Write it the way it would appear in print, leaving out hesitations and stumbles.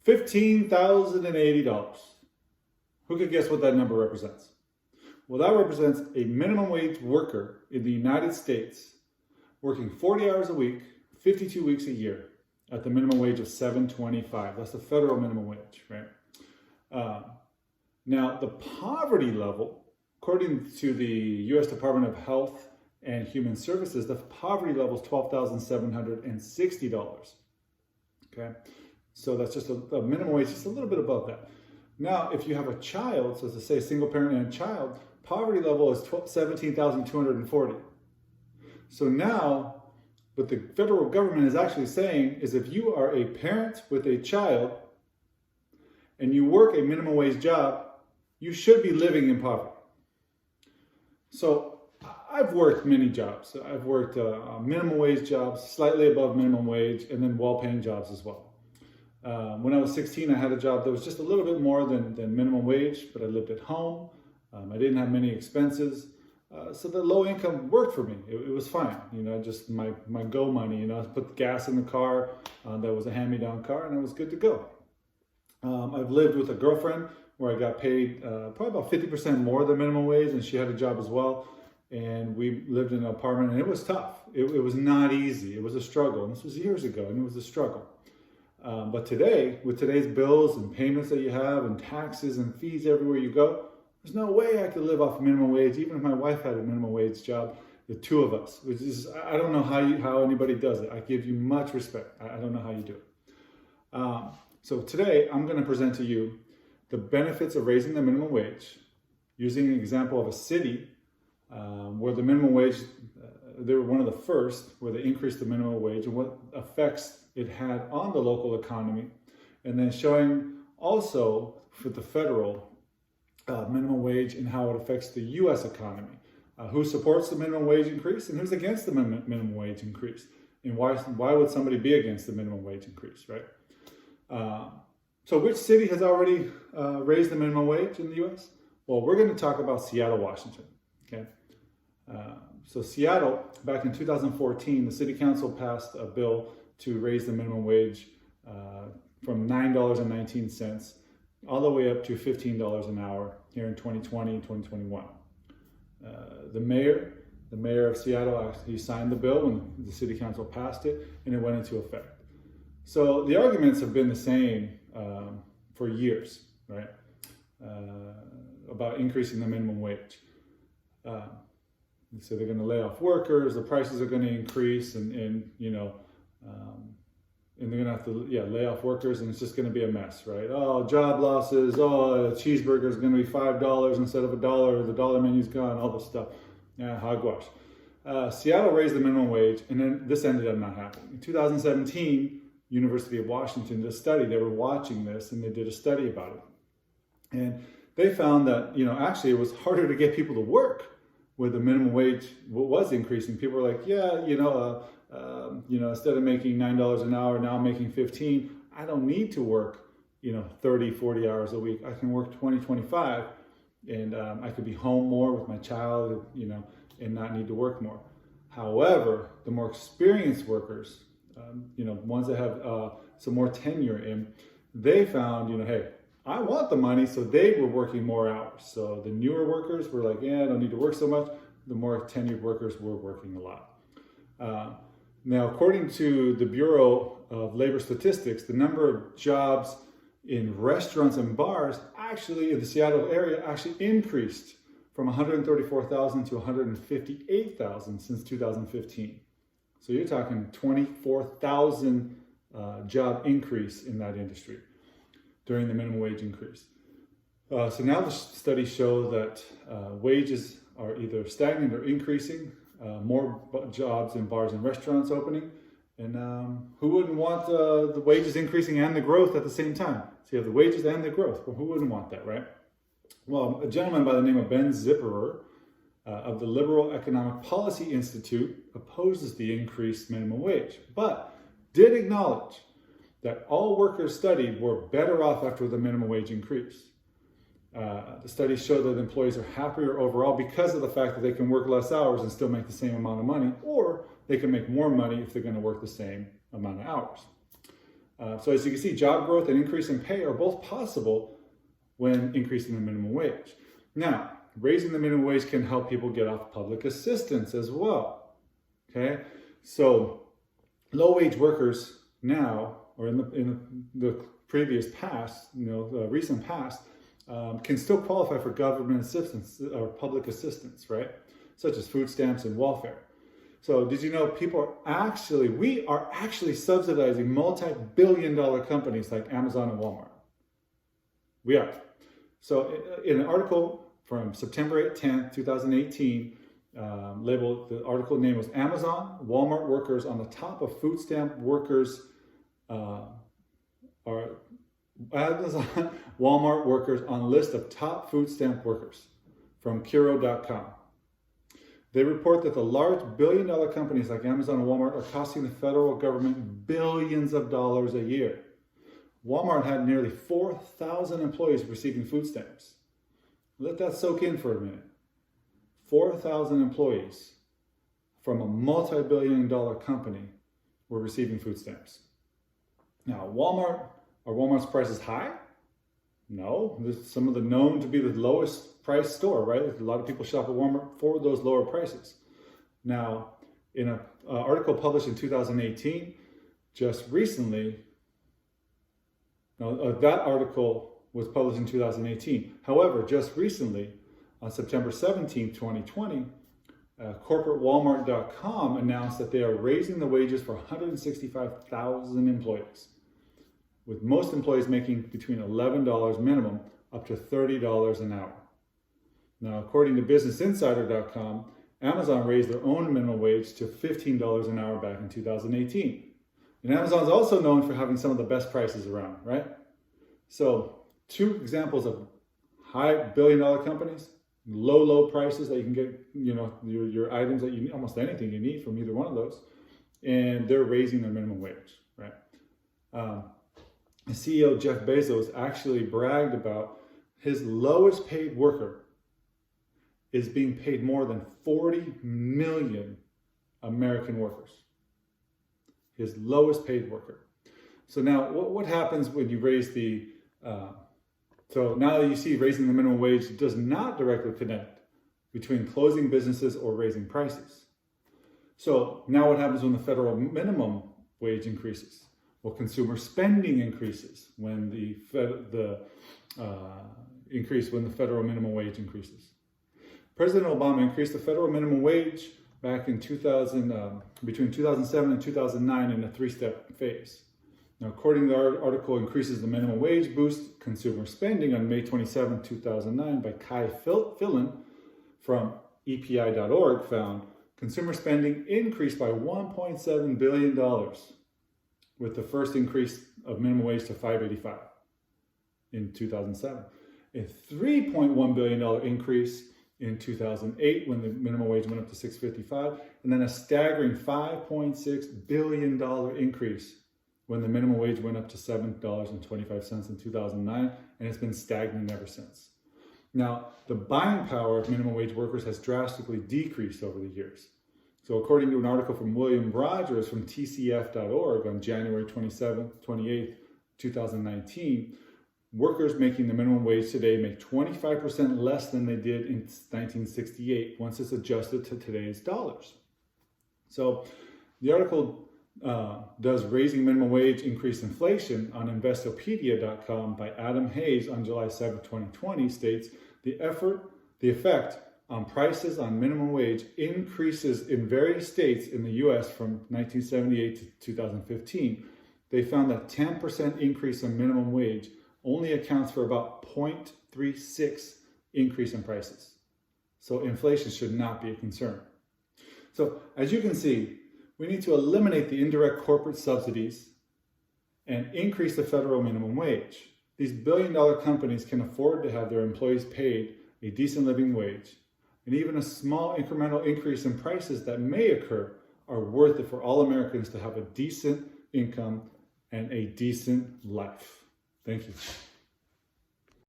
$15,080. Who could guess what that number represents? Well, that represents a minimum wage worker in the United States working 40 hours a week, 52 weeks a year at the minimum wage of $7.25. That's the federal minimum wage, right? Now, the poverty level, according to the U.S. Department of Health and Human Services, the poverty level is $12,760. Okay, so that's just a minimum wage, just a little bit above that. Now, if you have a child, so to say a single parent and a child, poverty level is $17,240. So now, what the federal government is actually saying is if you are a parent with a child and you work a minimum wage job, you should be living in poverty. So I've worked many jobs. I've worked minimum wage jobs, slightly above minimum wage, and then well-paying jobs as well. When I was 16, I had a job that was just a little bit more than minimum wage, but I lived at home. I didn't have many expenses. So the low income worked for me. It was fine, just my go money, I put gas in the car. That was a hand-me-down car, and I was good to go. I've lived with a girlfriend where I got paid probably about 50% more than minimum wage, and she had a job as well. And we lived in an apartment, and it was tough. It was not easy. It was a struggle. And this was years ago, and it was a struggle. But today, with today's bills and payments that you have and taxes and fees everywhere you go, there's no way I could live off minimum wage, even if my wife had a minimum wage job, the two of us. Which is, I don't know how anybody does it. I give you much respect. I don't know how you do it. So today, I'm going to present to you the benefits of raising the minimum wage, using an example of a city where the minimum wage, they were one of the first where they increased the minimum wage and what effects it had on the local economy, and then showing also for the federal minimum wage and how it affects the U.S. economy, who supports the minimum wage increase and who's against the minimum wage increase, and why would somebody be against the minimum wage increase, right? So which city has already raised the minimum wage in the U.S.? Well, we're going to talk about Seattle, Washington, okay? So Seattle, back in 2014, the city council passed a bill to raise the minimum wage from $9.19 all the way up to $15 an hour here in 2020 and 2021. The mayor of Seattle, he signed the bill when the city council passed it, and it went into effect. So the arguments have been the same for years, right? About increasing the minimum wage. So they're going to lay off workers, the prices are going to increase, and they're going to have to lay off workers, and it's just going to be a mess, right? Oh, job losses. Oh, a cheeseburger is going to be $5 instead of $1. The dollar menu's gone. All this stuff. Yeah, hogwash. Seattle raised the minimum wage, and then this ended up not happening. In 2017, University of Washington did a study. They were watching this, and they did a study about it, and they found that actually it was harder to get people to work where the minimum wage was increasing. People were like, instead of making $9 an hour, now I'm making 15. I don't need to work, 30, 40 hours a week. I can work 20, 25, and I could be home more with my child, and not need to work more. However, the more experienced workers, ones that have some more tenure in, they found, hey, I want the money, so they were working more hours. So the newer workers were like, I don't need to work so much. The more tenured workers were working a lot. Now, according to the Bureau of Labor Statistics, the number of jobs in restaurants and bars actually in the Seattle area actually increased from 134,000 to 158,000 since 2015. So you're talking 24,000 job increase in that industry during the minimum wage increase. So now the studies show that wages are either stagnant or increasing, more jobs in bars and restaurants opening, and who wouldn't want the wages increasing and the growth at the same time? So you have the wages and the growth. Well, who wouldn't want that, right? Well, a gentleman by the name of Ben Zipperer of the Liberal Economic Policy Institute opposes the increased minimum wage, but did acknowledge that all workers studied were better off after the minimum wage increase. The studies show that employees are happier overall because of the fact that they can work less hours and still make the same amount of money, or they can make more money if they're going to work the same amount of hours. So as you can see, job growth and increase in pay are both possible when increasing the minimum wage. Now, raising the minimum wage can help people get off public assistance as well. Okay, so low-wage workers now, or in the previous past, recent past, can still qualify for government assistance or public assistance, right? Such as food stamps and welfare. So did you know we are actually subsidizing multi-billion-dollar companies like Amazon and Walmart? We are. So in an article from September 10th, 2018, labeled, the article name was Amazon, Walmart workers on the top of food stamp workers, Amazon, Walmart workers on list of top food stamp workers from Kiro.com. They report that the large billion-dollar companies like Amazon and Walmart are costing the federal government billions of dollars a year. Walmart had nearly 4,000 employees receiving food stamps. Let that soak in for a minute. 4,000 employees from a multi-billion-dollar company were receiving food stamps. Now, are Walmart's prices high? No, there's some of the known to be the lowest price store, right? A lot of people shop at Walmart for those lower prices. Now, in an article published in 2018, just recently, that article was published in 2018. However, just recently, on September 17, 2020, corporate Walmart.com announced that they are raising the wages for 165,000 employees, with most employees making between $11 minimum up to $30 an hour. Now, according to BusinessInsider.com, Amazon raised their own minimum wage to $15 an hour back in 2018. And Amazon's also known for having some of the best prices around, right? So, two examples of high billion-dollar companies, low prices that you can get, your items that you need, almost anything you need from either one of those, and they're raising their minimum wage, right? CEO Jeff Bezos actually bragged about his lowest paid worker is being paid more than 40 million American workers. His lowest paid worker. So now what happens when you raise so now that you see raising the minimum wage does not directly connect between closing businesses or raising prices. So now what happens when the federal minimum wage increases? Well, consumer spending increases when the federal minimum wage increases. President Obama increased the federal minimum wage back in between 2007 and 2009 in a three-step phase. Now, according to the article, increases the minimum wage boost consumer spending on May 27, 2009 by Kai Fillen from EPI.org found consumer spending increased by $1.7 billion with the first increase of minimum wage to $5.85 in 2007. A $3.1 billion increase in 2008 when the minimum wage went up to $6.55, and then a staggering $5.6 billion increase when the minimum wage went up to $7.25 in 2009, and it's been stagnant ever since. Now, the buying power of minimum wage workers has drastically decreased over the years. So according to an article from William Rogers from TCF.org on January 28, 2019, workers making the minimum wage today make 25% less than they did in 1968 once it's adjusted to today's dollars. So the article does raising minimum wage increase inflation on Investopedia.com by Adam Hayes on July 7, 2020 states the effect on prices on minimum wage increases in various states in the U.S. from 1978 to 2015. They found that 10% increase in minimum wage only accounts for about 0.36 increase in prices. So inflation should not be a concern. So as you can see, we need to eliminate the indirect corporate subsidies and increase the federal minimum wage. These billion-dollar companies can afford to have their employees paid a decent living wage, and even a small incremental increase in prices that may occur are worth it for all Americans to have a decent income and a decent life. Thank you.